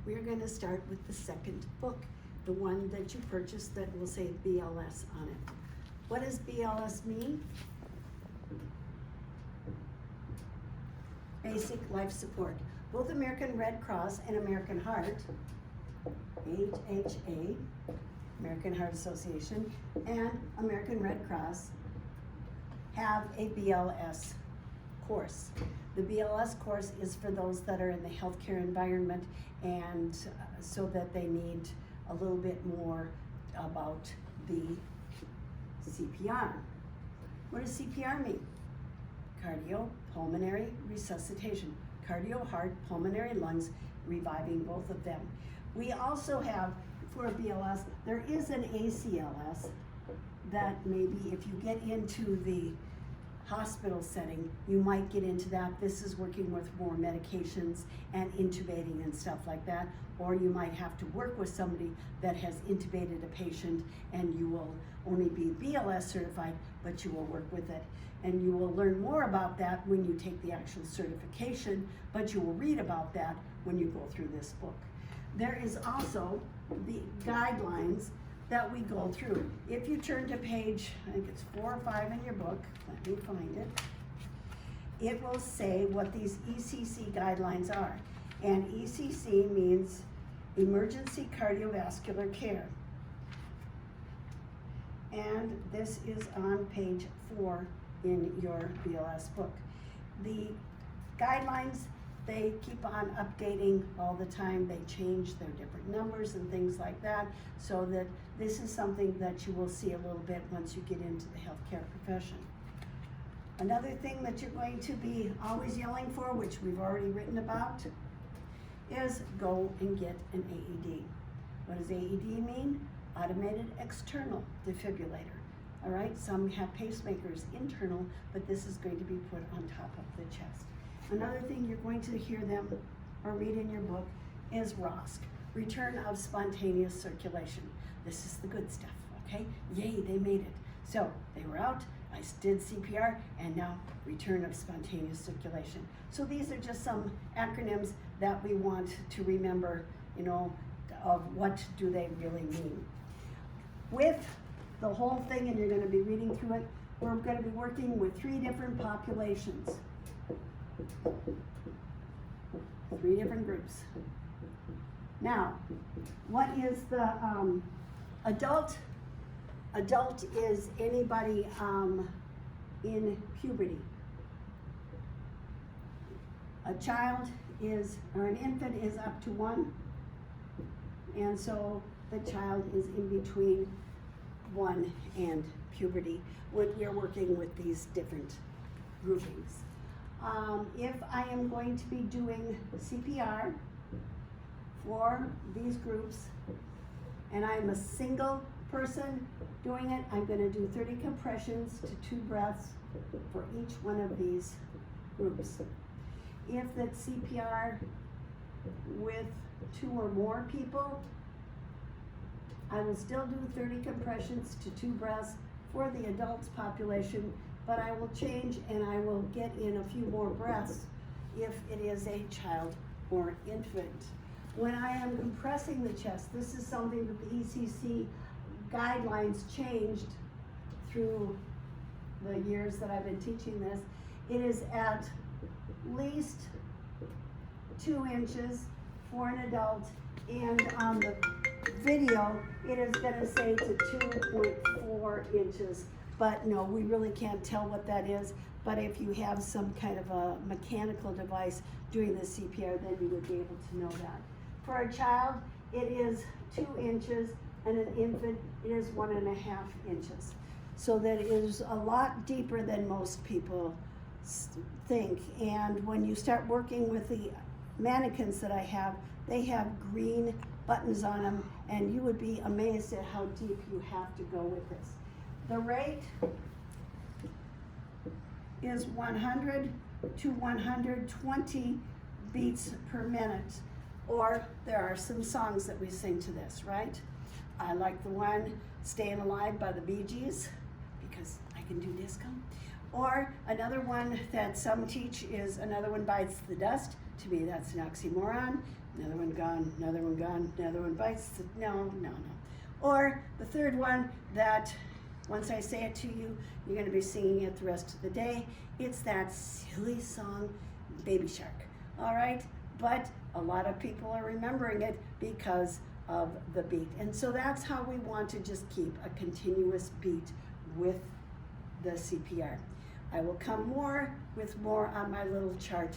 We are going to start with the second book, the one that you purchased that will say BLS on it. What does BLS mean? Basic life support. Both American Red Cross and American Heart, AHA, American Heart Association, and American Red Cross have a BLS course. The BLS course is for those that are in the healthcare environment, and so that they need a little bit more about the CPR. What does CPR mean? Cardiopulmonary resuscitation. Cardio, heart, pulmonary, lungs, reviving both of them. We also have, for a BLS, there is an ACLS that maybe if you get into the hospital setting, you might get into that. This is working with more medications and intubating and stuff like that. Or you might have to work with somebody that has intubated a patient, and you will only be BLS certified, but you will work with it. And you will learn more about that when you take the actual certification, but you will read about that when you go through this book. There is also the guidelines that we go through. If you turn to page, I think it's 4 or 5 in your book, let me find it, it will say what these ECC guidelines are. And ECC means Emergency Cardiovascular Care. And this is on page 4 in your BLS book. The guidelines, they keep on updating all the time. They change their different numbers and things like that, so that this is something that you will see a little bit once you get into the healthcare profession. Another thing that you're going to be always yelling for, which we've already written about, is go and get an AED. What does AED mean? Automated external defibrillator. All right, some have pacemakers internal, but this is going to be put on top of the chest. Another thing you're going to hear them or read in your book is ROSC, return of spontaneous circulation. This is the good stuff, okay? Yay, they made it. So they were out, I did CPR, and now return of spontaneous circulation. So these are just some acronyms that we want to remember, you know, of what do they really mean. With the whole thing, and you're going to be reading through it, we're going to be working with 3 different populations. 3 different groups. Now, what is the adult? Adult is anybody in puberty. A child is, or an infant is up to 1, and so the child is in between 1 and puberty when we're working with these different groupings. If I am going to be doing CPR for these groups, and I'm a single person doing it, I'm going to do 30 compressions to 2 breaths for each one of these groups. If that's CPR with 2 or more people, I will still do 30 compressions to 2 breaths for the adults population, but I will change and I will get in a few more breaths if it is a child or infant. When I am compressing the chest, this is something that the ECC guidelines changed through the years that I've been teaching this. It is at least 2 inches for an adult, and on the video it is going to say to 2.4 inches, but no, we really can't tell what that is. But if you have some kind of a mechanical device doing the CPR, then you would be able to know that. For a child, it is 2 inches, and an infant, it is 1.5 inches. So that is a lot deeper than most people think. And when you start working with the mannequins that I have, they have green buttons on them, and you would be amazed at how deep you have to go with this. The rate is 100 to 120 beats per minute. Or there are some songs that we sing to this, right? I like the one, Staying Alive by the Bee Gees, because I can do disco. Or another one that some teach is another one, Bites the Dust, To me, that's an oxymoron. Another one gone, another one gone, another one bites. No. Or the third one that once I say it to you, you're going to be singing it the rest of the day. It's that silly song, Baby Shark. All right? But a lot of people are remembering it because of the beat. And so that's how we want to just keep a continuous beat with the CPR. I will come with more on my little chart